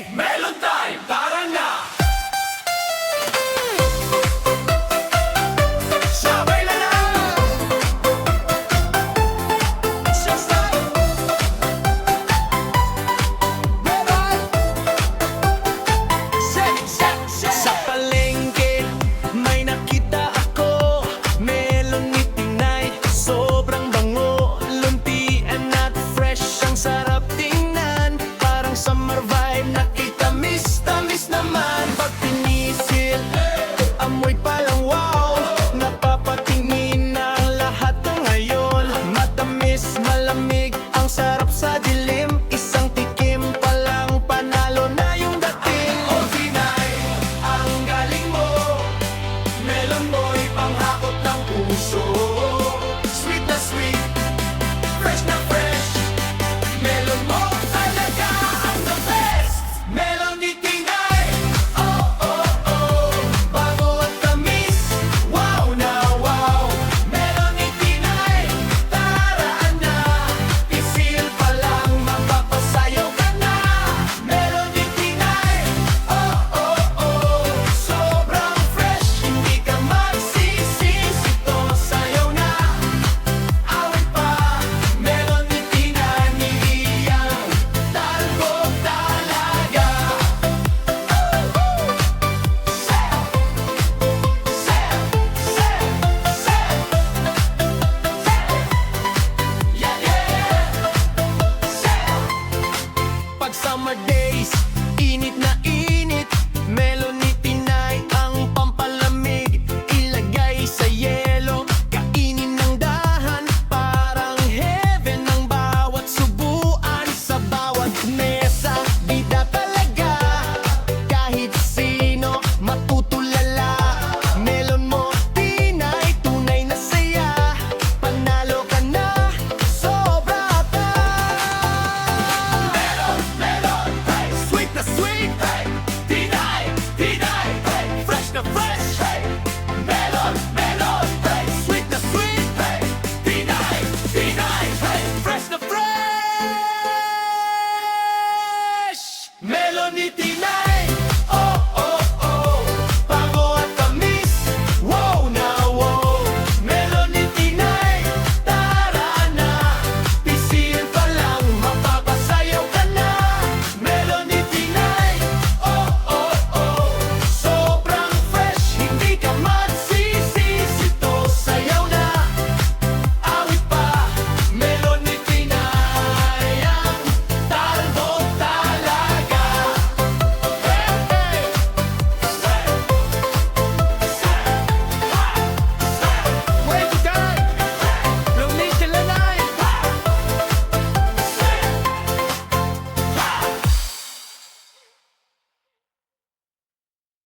Melon time! Tara na! Sabay na na! Sa palengke, may nakita ako melon ni Tinay, sobrang bango, luntian at fresh. Ang sarap tingnan, parang summer vibe. Nakitamis-tamis naman pag pinisil, amoy palang wow. Napapatingin na ang lahat ng ngayon. Matamis, malamig, ang sarap sa dilim. Isang tikim pa lang, panalo na yung dating. Oh, Tinay, ang galing mo. Melon mo'y panghakot ng puso. Sweet na sweet, fresh na fresh. Melon mo talaga ang the best. Melon ni Tinay, oh, oh, oh. Bago at tamis, wow na wow. Melon ni Tinay, taraan na. Isil pa lang, mapapasayaw ka na. Melon ni Tinay, oh, oh, oh. Sobrang fresh, hindi ka magsisisi to. Sayaw na, awit pa. Melon ni Tinay, niliyang talbog talaga. Yeah, yeah. Pag summer days, init na